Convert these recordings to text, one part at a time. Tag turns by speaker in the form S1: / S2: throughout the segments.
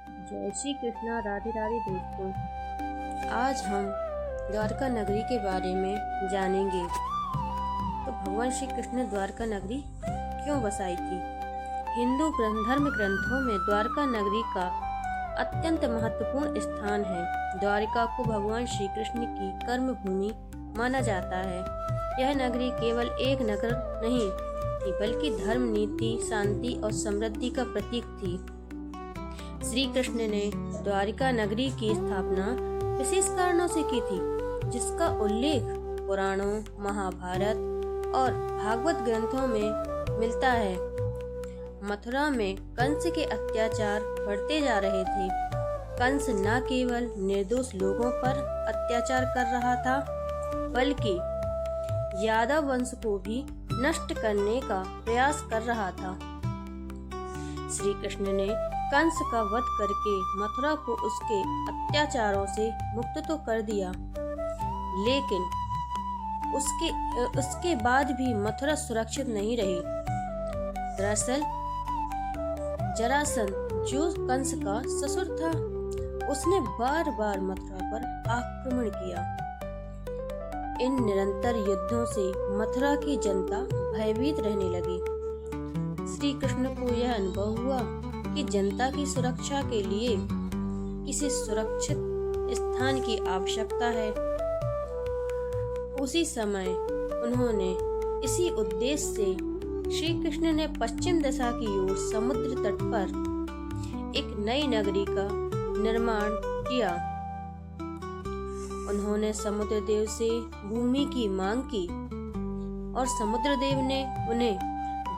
S1: जय श्री कृष्णा। राधे राधे दोस्तों, आज हम द्वारका नगरी के बारे में जानेंगे। तो भगवान श्री कृष्ण ने द्वारका नगरी क्यों बसाई थी? हिंदू धर्म ग्रंथों में द्वारका नगरी का अत्यंत महत्वपूर्ण स्थान है। द्वारिका को भगवान श्री कृष्ण की कर्म भूमि माना जाता है। यह नगरी केवल एक नगर नहीं थी, बल्कि धर्म, नीति, शांति और समृद्धि का प्रतीक थी। श्री कृष्ण ने द्वारिका नगरी की स्थापना विशेष कारणों से की थी, जिसका उल्लेख पुराणों, महाभारत और भागवत ग्रंथों में मिलता है। मथुरा में कंस के अत्याचार बढ़ते जा रहे थे। कंस न केवल निर्दोष लोगों पर अत्याचार कर रहा था, बल्कि यादव वंश को भी नष्ट करने का प्रयास कर रहा था। श्री कृष्ण ने कंस का वध करके मथुरा को उसके अत्याचारों से मुक्त तो कर दिया, लेकिन उसके बाद भी मथुरा सुरक्षित नहीं रही। दरअसल जरासंध, जो कंस का ससुर था, उसने बार बार मथुरा पर आक्रमण किया। इन निरंतर युद्धों से मथुरा की जनता भयभीत रहने लगी। श्री कृष्ण को यह अनुभव हुआ कि जनता की सुरक्षा के लिए किसी सुरक्षित स्थान की आवश्यकता है। उसी समय उन्होंने इसी उद्देश्य से श्री कृष्ण ने पश्चिम दिशा की ओर समुद्र तट पर एक नई नगरी का निर्माण किया। उन्होंने समुद्र देव से भूमि की मांग की और समुद्र देव ने उन्हें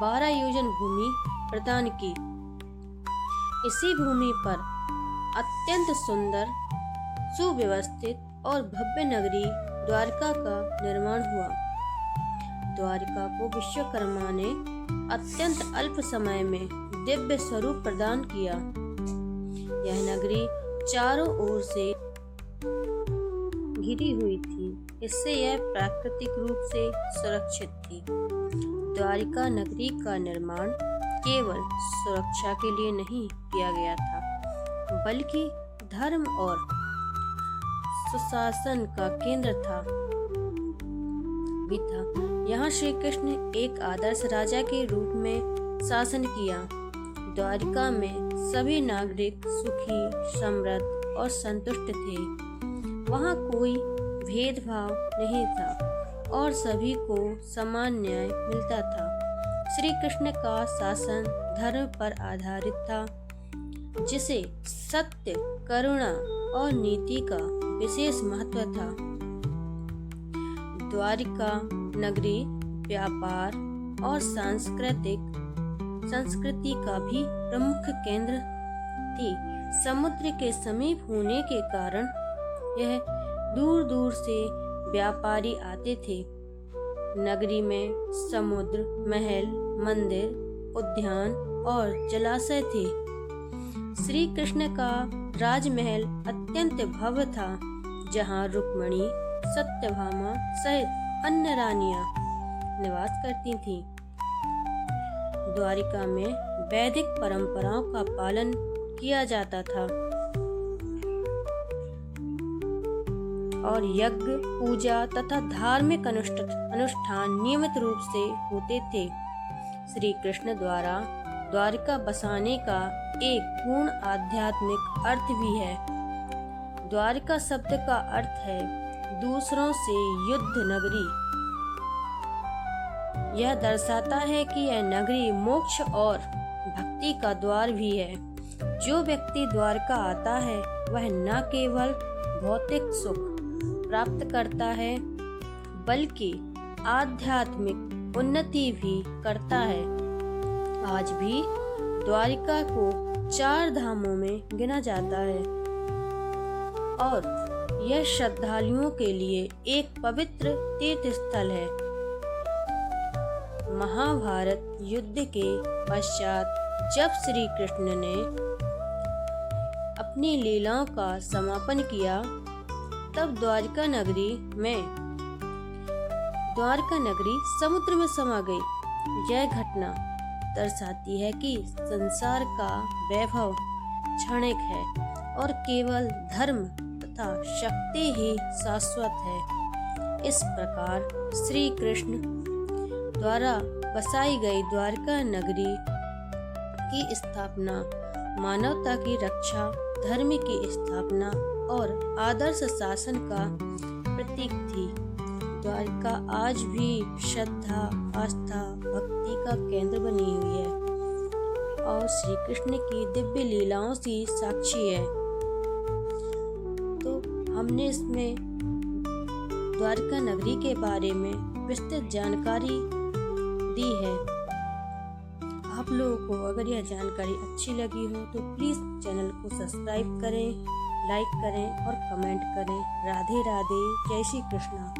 S1: 12 योजन भूमि प्रदान की। इसी भूमि पर अत्यंत सुंदर, सुव्यवस्थित और भव्य नगरी द्वारका का निर्माण हुआ। द्वारका को विश्वकर्मा ने अत्यंत अल्प समय में दिव्य स्वरूप प्रदान किया। यह नगरी चारों ओर से घिरी हुई थी, इससे यह प्राकृतिक रूप से सुरक्षित थी। द्वारिका नगरी का निर्माण केवल सुरक्षा के लिए नहीं किया गया था, बल्कि धर्म और सुशासन का केंद्र भी था। यहाँ श्री कृष्ण एक आदर्श राजा के रूप में शासन किया। द्वारिका में सभी नागरिक सुखी, समृद्ध और संतुष्ट थे। वहाँ कोई भेदभाव नहीं था और सभी को समान न्याय मिलता था। श्री कृष्ण का शासन धर्म पर आधारित था, जिसे सत्य, करुणा और नीति का विशेष महत्व था। द्वारिका नगरी व्यापार और संस्कृति का भी प्रमुख केंद्र थी। समुद्र के समीप होने के कारण यह दूर दूर से व्यापारी आते थे। नगरी में समुद्र, महल, मंदिर, उद्यान और जलाशय थे। श्री कृष्ण का राजमहल अत्यंत भव्य था, जहाँ रुक्मिणी, सत्यभामा सहित अन्य रानियां निवास करती थीं। द्वारिका में वैदिक परंपराओं का पालन किया जाता था और यज्ञ, पूजा तथा धार्मिक अनुष्ठान नियमित रूप से होते थे। श्री कृष्ण द्वारा द्वारिका बसाने का एक पूर्ण आध्यात्मिक अर्थ भी है। द्वारिका शब्द का अर्थ है दूसरों से युद्ध नगरी। यह दर्शाता है कि यह नगरी मोक्ष और भक्ति का द्वार भी है। जो व्यक्ति द्वारका आता है, वह न केवल भौतिक सुख प्राप्त करता है, बल्कि आध्यात्मिक उन्नति भी करता है। आज भी द्वारिका को 4 धामों में गिना जाता है और यह श्रद्धालुओं के लिए एक पवित्र तीर्थ स्थल है। महाभारत युद्ध के पश्चात जब श्री कृष्ण ने अपनी लीलाओं का समापन किया, तब द्वारका नगरी समुद्र में समा गई। यह घटना दर्शाती है कि संसार का वैभव क्षणिक है और केवल धर्म तथा शक्ति ही शाश्वत है। इस प्रकार श्री कृष्ण द्वारा बसाई गई द्वारका नगरी की स्थापना मानवता की रक्षा, धर्म की स्थापना और आदर्श शासन का प्रतीक थी। द्वारका आज भी श्रद्धा, आस्था, भक्ति का केंद्र बनी हुई है और श्री कृष्ण की दिव्य लीलाओं की साक्षी है। तो हमने इसमें द्वारका नगरी के बारे में विस्तृत जानकारी दी है। आप लोगों को अगर यह जानकारी अच्छी लगी हो तो प्लीज़ चैनल को सब्सक्राइब करें, लाइक करें और कमेंट करें। राधे राधे, जय श्री कृष्णा।